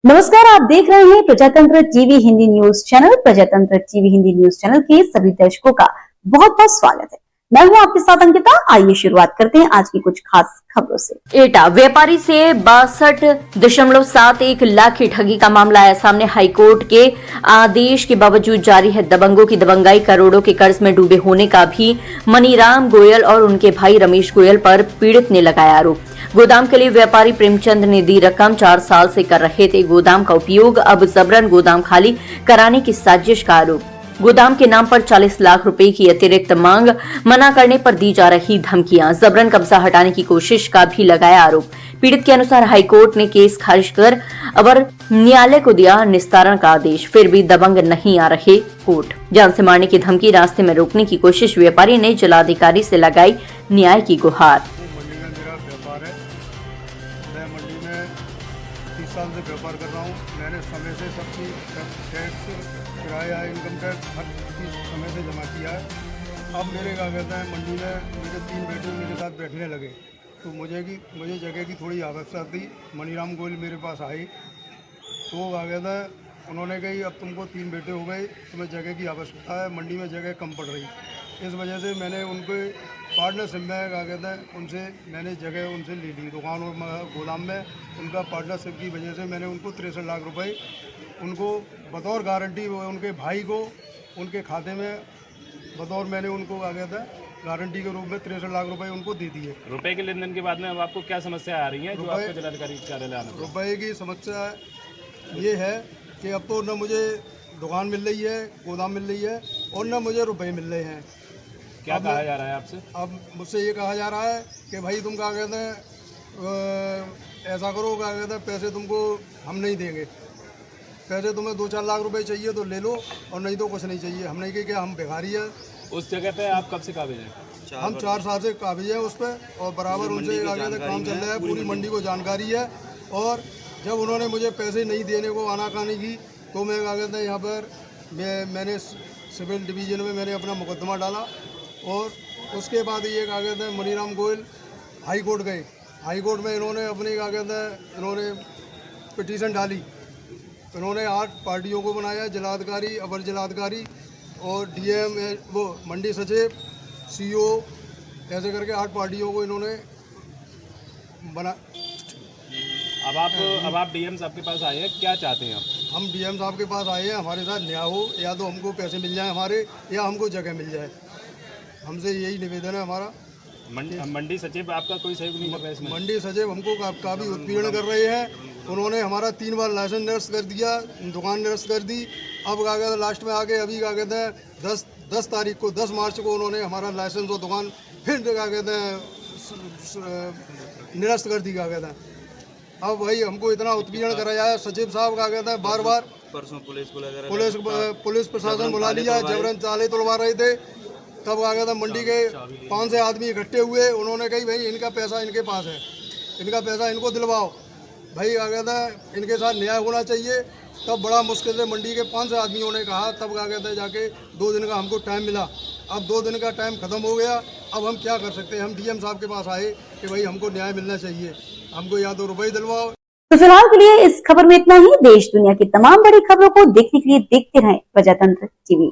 नमस्कार, आप देख रहे हैं प्रजातंत्र टीवी हिंदी न्यूज चैनल। प्रजातंत्र टीवी हिंदी न्यूज चैनल के सभी दर्शकों का बहुत बहुत स्वागत है। मैं हूं आपके साथ अंकिता। आइए शुरुआत करते हैं आज की कुछ खास खबरों से। एटा व्यापारी से 62.71 लाख की ठगी का मामला आया सामने। हाईकोर्ट के आदेश के बावजूद जारी है दबंगों की दबंगाई। करोड़ों के कर्ज में डूबे होने का भी मनीराम गोयल और उनके भाई रमेश गोयल पर पीड़ित ने लगाया आरोप। गोदाम के लिए व्यापारी प्रेमचंद ने दी रकम, 4 साल से कर रहे थे गोदाम का उपयोग, अब जबरन गोदाम खाली कराने की साजिश का आरोप। गोदाम के नाम पर 40 लाख रुपए की अतिरिक्त मांग, मना करने पर दी जा रही धमकियां, जबरन कब्जा हटाने की कोशिश का भी लगाया आरोप। पीड़ित के अनुसार हाईकोर्ट ने केस खारिज कर अवर न्यायालय को दिया निस्तारण का आदेश, फिर भी दबंग नहीं आ रहे कोर्ट। जान से मारने की धमकी, रास्ते में रोकने की कोशिश। व्यापारी ने जिलाधिकारी से लगाई न्याय की गुहार। मैं मंडी में 30 साल से व्यापार कर रहा हूँ। मैंने समय से सबकी टैक्स, किराया, इनकम टैक्स हर चीज़ समय से जमा किया है। अब मेरे क्या कहते हैं, मंडी में मेरे 3 बेटे मेरे साथ बैठने लगे, तो मुझे जगह की थोड़ी आवश्यकता थी। मनीराम गोयल मेरे पास आई, तो क्या कहते हैं, उन्होंने कही अब तुमको 3 बेटे हो गए, तुम्हें जगह की आवश्यकता है, मंडी में जगह कम पड़ रही। इस वजह से मैंने उनके पार्टनरशिप में क्या कहते हैं, मैंने जगह उनसे ले ली दुकान और गोदाम में। उनका पार्टनरशिप की वजह से मैंने उनको 63 लाख रुपए उनको बतौर गारंटी, उनके भाई को उनके खाते में बतौर मैंने उनको क्या कहते हैं गारंटी के रूप में 63 लाख रुपए उनको दे दिए। रुपए के लेन देन के बाद में अब आपको क्या समस्या आ रही है जो आपको जिलाधिकारी कार्यालय आना? रुपए की समस्या ये है कि अब तो न मुझे दुकान मिल रही है, गोदाम मिल रही है, और न मुझे रुपए मिल रहे हैं। क्या कहा जा रहा है आपसे? अब मुझसे ये कहा जा रहा है कि भाई तुम क्या कहते हैं ऐसा करो, क्या कहते हैं पैसे तुमको हम नहीं देंगे, पैसे तुम्हें 2-4 लाख रुपए चाहिए तो ले लो, और नहीं तो कुछ नहीं चाहिए। हम नहीं कि हम भिखारी है। उस जगह पे आप कब से काबिज हैं? हम 4 साल से काबिज हैं उस पर, और बराबर उनसे क्या कहते हैं काम चल रहा है। पूरी मंडी को जानकारी है। और जब उन्होंने मुझे पैसे नहीं देने को आनाकानी की, तो मैं क्या कहते हैं यहाँ पर मैंने सिविल डिवीज़न में मैंने अपना मुकदमा डाला। और उसके बाद ये क्या कहते हैं मनीराम गोयल हाई कोर्ट गए। हाई कोर्ट में इन्होंने अपनी क्या कहते हैं इन्होंने पिटीशन डाली। इन्होंने 8 पार्टियों को बनाया, जिलाधिकारी, अवर जिलाधिकारी और डीएम, वो मंडी सचिव, सीओ, ऐसे करके 8 पार्टियों को इन्होंने बना। अब आप डीएम साहब के पास आए हैं, क्या चाहते हैं आप? हम डीएम साहब के पास आए हैं, हमारे साथ न्याय हो, या तो हमको पैसे मिल जाए हमारे, या हमको जगह मिल जाए। हमसे यही निवेदन है हमारा। मंडी सचिव आपका कोई सहयोग नहीं कर रहा है इसमें? मंडी सचिव हमको काफ़ी उत्पीड़न कर रहे हैं। उन्होंने हमारा 3 बार लाइसेंस निरस्त कर दिया, दुकान निरस्त कर दी। अब क्या कहते हैं लास्ट में आके अभी क्या कहते हैं 10 तारीख को, 10 मार्च को उन्होंने हमारा लाइसेंस और दुकान फिर क्या कहते हैं निरस्त कर दी। क्या कहते हैं अब भाई हमको इतना उत्पीड़न करा जाए। सचिव साहब क्या कहते हैं बार परसों पुलिस प्रशासन बुला लिया, जबरन ताले तोड़वा रहे थे। तब क्या कहता मंडी के 5 से आदमी इकट्ठे हुए। उन्होंने कही भाई इनका पैसा इनके पास है, इनका पैसा इनको दिलवाओ। भाई क्या कहता है इनके साथ न्याय होना चाहिए। तब बड़ा मुश्किल से मंडी के 5 आदमियों ने कहा, तब क्या कहते हैं जाके 2 दिन का हमको टाइम मिला। अब 2 दिन का टाइम ख़त्म हो गया। अब हम क्या कर सकते हैं? हम डीएम साहब के पास आए कि भाई हमको न्याय मिलना चाहिए, हमको या तो रुपये दिलवाओ। तो फिलहाल के लिए इस खबर में इतना ही। देश दुनिया की तमाम बड़ी खबरों को देखने के लिए देखते रहें प्रजातंत्र टीवी।